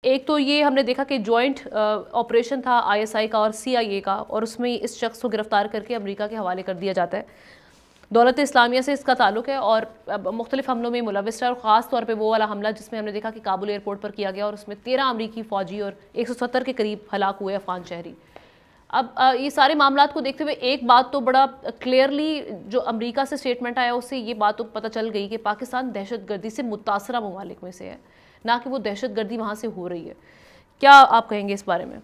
एक तो ये हमने देखा कि जॉइंट ऑपरेशन था आईएसआई का और सीआईए का, और उसमें इस शख्स को गिरफ्तार करके अमेरिका के हवाले कर दिया जाता है। दौलत इस्लामिया से इसका ताल्लुक है और मुख्तलिफ हमलों में मुलविस है, और ख़ास तौर पे वो वाला हमला जिसमें हमने देखा कि काबुल एयरपोर्ट पर किया गया और उसमें 13 अमरीकी फ़ौजी और 170 के करीब हलाक हुए अफगान शहरी। अब ये सारे मामलात को देखते हुए एक बात तो बड़ा क्लियरली जो अमेरिका से स्टेटमेंट आया उससे ये बात तो पता चल गई कि पाकिस्तान दहशतगर्दी से मुतासरा ममालिक में से है, ना कि वो दहशतगर्दी वहाँ से हो रही है। क्या आप कहेंगे इस बारे में?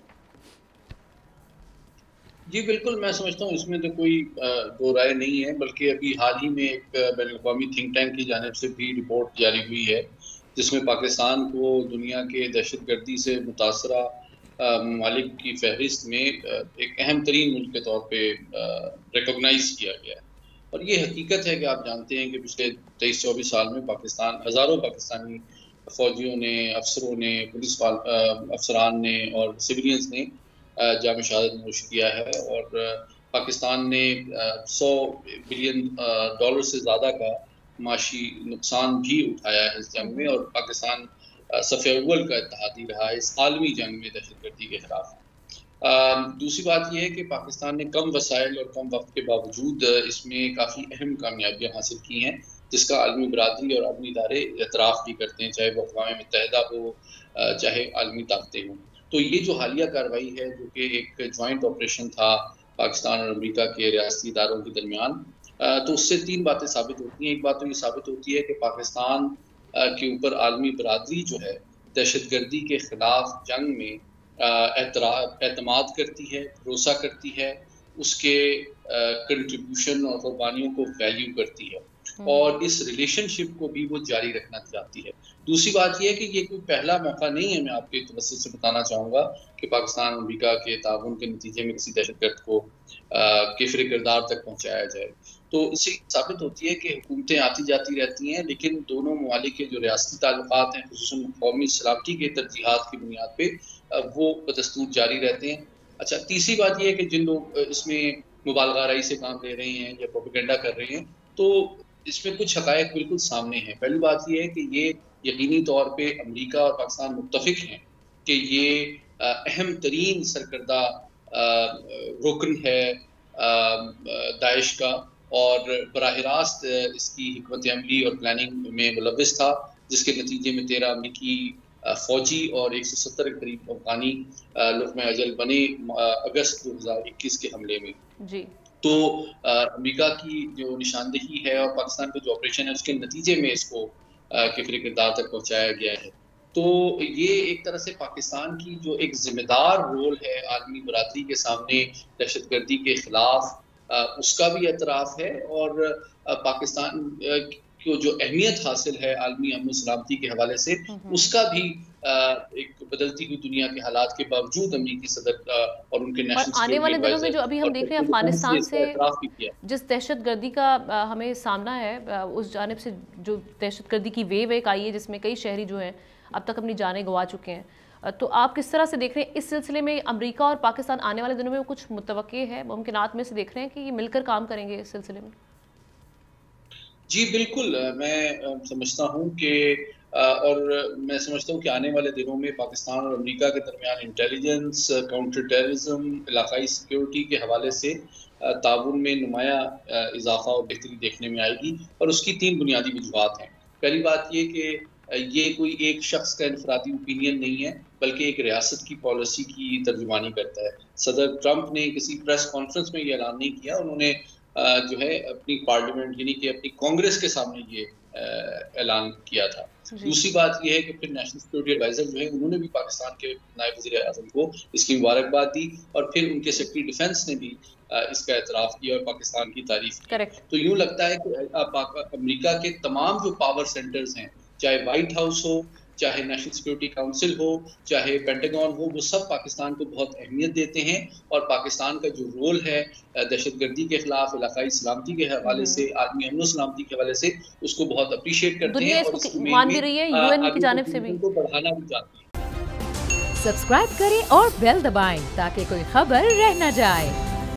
जी बिल्कुल, मैं समझता हूँ इसमें तो कोई दो राय नहीं है, बल्कि अभी हाल ही में एक बैनुल-अक़वामी थिंक टैंक की जानिब से भी रिपोर्ट जारी हुई है, जिसमें पाकिस्तान को दुनिया के दहशतगर्दी से मुतासरा ममालिक की फहरिस्त में एक अहम तरीन मुल्क के तौर पे रिकॉग्नाइज़ किया गया है। और ये हकीकत है कि आप जानते हैं कि पिछले 23-24 साल में हज़ारों पाकिस्तानी फ़ौजियों ने, अफसरों ने, पुलिस अफसरान ने और सिविलियंस ने जाम शहादत नोश किया है, और पाकिस्तान ने $100 बिलियन से ज़्यादा का माशी नुकसान भी उठाया है इस जंग में, और पाकिस्तान सफ़े अव्वल का इत्तेहादी रहा है इस आलमी जंग में दहशतगर्दी के खिलाफ। दूसरी बात यह है कि पाकिस्तान ने कम वसाइल और कम वक्त के बावजूद इसमें काफ़ी अहम कामयाबियाँ हासिल की हैं, जिसका आलमी बरादरी और आलमी इदारे एतराफ़ भी करते हैं, चाहे वो अक़वाम मुत्तहिदा हो, चाहे आलमी ताकतें हों। तो ये जो हालिया कार्रवाई है, जो कि एक जॉइंट ऑपरेशन था पाकिस्तान और अमेरिका के रियासती इदारों के दरमियान, तो उससे 3 बातें साबित होती हैं। एक बात तो ये साबित होती है कि पाकिस्तान के ऊपर आलमी बरादरी जो है दहशतगर्दी के ख़िलाफ़ जंग में एतमाद करती है, भरोसा करती है, उसके कंट्रीब्यूशन और कुर्बानियों को वैल्यू करती है, और इस रिलेशनशिप को भी वो जारी रखना चाहती है। दूसरी बात ये है कि ये कोई पहला मौका नहीं है, मैं आपके तवज्जुह से बताना चाहूँगा, कि पाकिस्तान अमेरिका के ताउन के नतीजे में किसी दहशतगर्द को किफ़र किरदार तक पहुँचाया जाए। तो इससे साबित होती है कि हुकूमतें आती-जाती रहती हैं, लेकिन दोनों ममालिक के जो रियासती ताल्लुकात हैं, ख़ुसूसन कौमी सलामती के तरजीहात की बुनियाद पे वो बदस्तूर जारी रहते हैं। अच्छा, तीसरी बात ये है कि जिन लोग इसमें मुबालगा राई से काम ले रहे हैं या प्रोपेगेंडा कर रहे हैं, तो इसमें कुछ हक़ाइक़ बिल्कुल सामने हैं। पहली बात ये है कि ये यकीनी तौर पे अमेरिका और पाकिस्तान मुत्तफ़िक हैं कि ये अहम तरीन सरकर्दा रुकन है दाइश का, और बराह रास्त इसकी हिकमत अमली और प्लानिंग में मुलव्विस था, जिसके नतीजे में 13 अमरीकी फ़ौजी और 170 के करीब अफ़गानी लुक़्मा अजल बने अगस्त 2021 के हमले में। जी। तो अमेरिका की जो निशानदेही है और पाकिस्तान का जो ऑपरेशन है, उसके नतीजे में इसको किफ़र किरदार तक पहुँचाया गया है। तो ये एक तरह से पाकिस्तान की जो एक ज़िम्मेदार रोल है आलमी बरादरी के सामने दहशतगर्दी के ख़िलाफ़, उसका भी एतराफ़ है, और पाकिस्तान को जो अहमियत हासिल है आलमी अमन सलामती के हवाले से, उसका भी एक बदलती हुई दुनिया के हालात के बावजूद अमेरिकी सदर और उनके नेशनल आने वाले दिनों में जो अभी हम देख रहे हैं अफगानिस्तान से जिस दहशतगर्दी का हमें सामना है, उस जानिब से जो दहशतगर्दी की वेव एक आई है जिसमें कई शहरी जो हैं अब तक अपनी जानें गंवा चुके हैं, तो आप किस तरह से देख रहे हैं इस सिलसिले में अमेरिका और पाकिस्तान आने वाले दिनों में कुछ मुतवक्के है, मुमकिनात में से देख रहे हैं कि ये मिलकर काम करेंगे इस सिलसिले में? जी बिल्कुल, मैं समझता हूँ कि और मैं समझता हूँ कि आने वाले दिनों में पाकिस्तान और अमेरिका के दरमियान इंटेलिजेंस, काउंटर टेररिज्म, इलाकाई सिक्योरिटी के हवाले से ताउन में नुमाया इजाफा और बेहतरी देखने में आएगी, और उसकी 3 बुनियादी वजूहात हैं। पहली बात ये कि ये कोई एक शख्स का इनफरादी ओपिनियन नहीं है, बल्कि एक रियासत की पॉलिसी की तर्जुमानी करता है। सदर ट्रंप ने किसी प्रेस कॉन्फ्रेंस में ये ऐलान नहीं किया, उन्होंने जो है अपनी पार्लियामेंट यानी कि अपनी कांग्रेस के सामने ये ऐलान किया था। दूसरी बात ये है कि फिर नेशनल सिक्योरिटी एडवाइजर जो है, उन्होंने भी पाकिस्तान के नायब वज़ीर-ए-आज़म को इसकी मुबारकबाद दी, और फिर उनके सेक्रेटरी डिफेंस ने भी इसका एतराफ़ किया और पाकिस्तान की तारीफ़ की। तो यूँ लगता है कि अमेरिका के तमाम जो पावर सेंटर्स हैं, चाहे व्हाइट हाउस हो, चाहे नेशनल सिक्योरिटी काउंसिल हो, चाहे पेंटागन हो, वो सब पाकिस्तान को बहुत अहमियत देते हैं, और पाकिस्तान का जो रोल है दहशतगर्दी के खिलाफ, इलाकाई सलामती के हवाले से, आलमी अमन सलामती के हवाले से, उसको बहुत अप्रिशिएट करते हैं, और इसको मान भी रही है यूएन की जानिब से भी बढ़ाना भी चाहती है। सब्सक्राइब करें और बेल दबाएं ताकि कोई खबर रह न जाए।